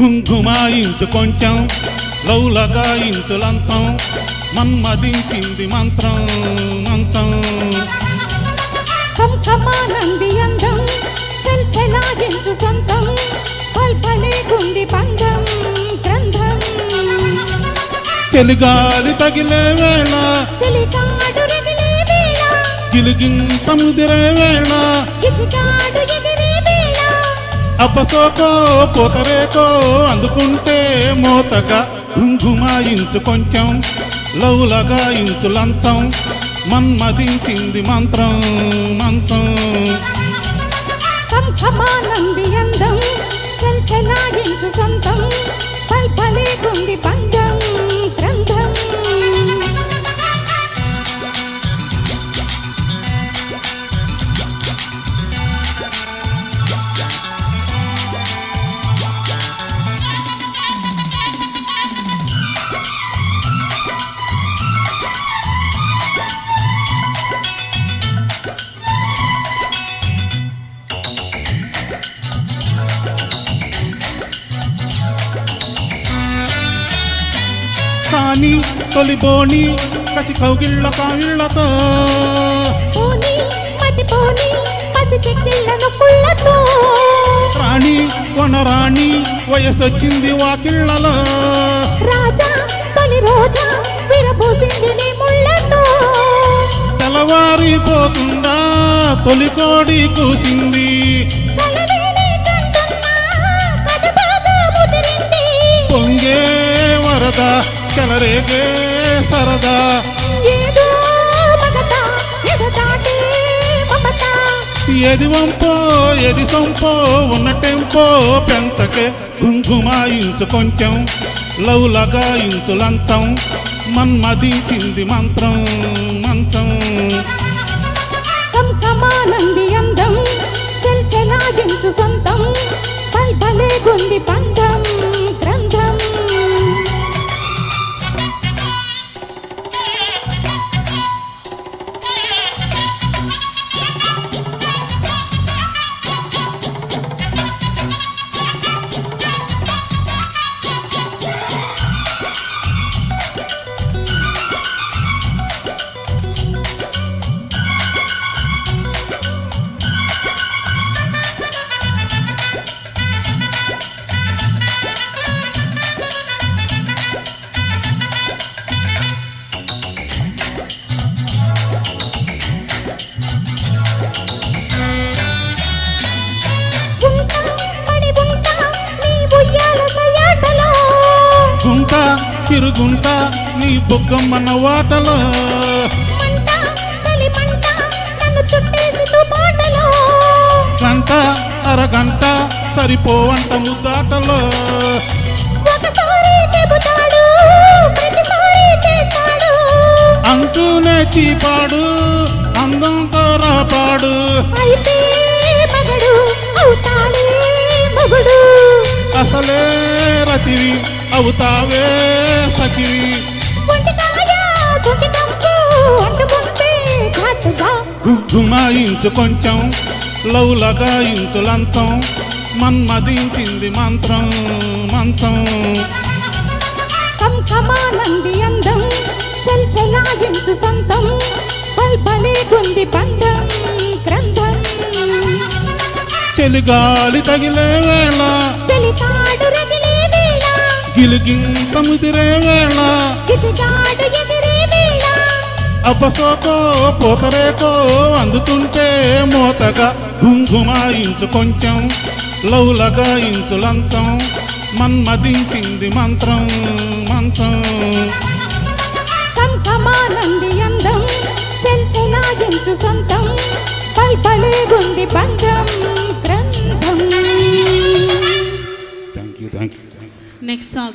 గుంగుమాయించు కొంచెం లౌలగా ఇంతులంతం మన్మదించింది మంత్రం మంత్రం కంకమానంది అందం చల్చలాగించు సొంతం పల్పలే గుండి పందం గ్రంథం చెలిగాలి తగిలే వేళ చెలికాడు రగిలే వేళ గిలిగింత ముదిరే వేళ గిజిగాడు ఎగిరే వేళ అపసోకో పోతరేకో అందుకుంటే మోతగా గుంగుమాయించు కొంచెం లౌలగా ఇంతులంతం మన్మదించింది మంత్రం మంత్రం కంకమానంది అందం చల్చలాగించు సొంతం పల్పలే గుండి పందం గ్రంథం కానీ తొలిబోని కసి కౌగిళ్ళ కావిళ్ళతో పోని మతి పోని పసి చెక్కిళ్ళను పుల్లతో రాణి వనరాణి వయసొచ్చింది వాకిళ్ళలో రాజా తొలి రోజా విరబోసింది నీ ముళ్ళతో తెల్లవారిపోకుండా తొలి కోడి కూసింది కలవేలే కంటున్నా కథ బాగా ముదిరింది పొంగే వరద చెలరేగే సరదా ఏదో మగత ఎగదాటే మమత ఏది వంపో ఏది సొంపో ఉన్న టెంపో పెంచకే గుంగుమాయించు కొంచెం లౌలగా ఇంతులంతం మన్మదించింది మంత్రం మంత్రం కంకమానంది అందం చల్చలాగించు సొంతం పల్పలే గుండి పందం గ్రంథం గుంట చిరుగుంట నీ బొగ్గమ్మన్న వాటలో మంట చలి మంట నన్ను చుట్టేసి చూపాటలో గంట అరగంట సరిపోవంట ముద్దాటలో ఒకసారి చెబుతాడు ప్రతిసారి చేస్తాడు అంటూనే చీపాడు అందంతో రాపాడు అయితే మగడు అవుతాడే మగుడు అసలే రతివి అవుతావే సఖివి ఒంటికాయ సొంటి కంపు అంటుకుంటే ఘాటుగా గుమాయించు కొంచెం లౌలగా ఇంతులంతం మన్మదించింది మంత్రం మంత్రం కంకమానంది అందం చల్చలాగించు సొంతం పల్పలే గుండి పందం గ్రంథం చెలిగాలి తగిలే వేళ చలితాడు రగిలే వేళ గిలిగింత ముదిరే వేళ గిజిగాడు ఎగిరే వేళ అపసోకో పోతరేకో అందుతుంటే మోతగా గుంగుమాయించు కొంచెం లౌలగా ఇంతులంతం మన్మదించింది మంత్రం మంత్రం కంకమానంది అందం చల్చలాగించు సొంతం పల్పలే గుండి పందం గ్రంథం థ్యాంక్ యూ నెక్స్ట్ సాంగ్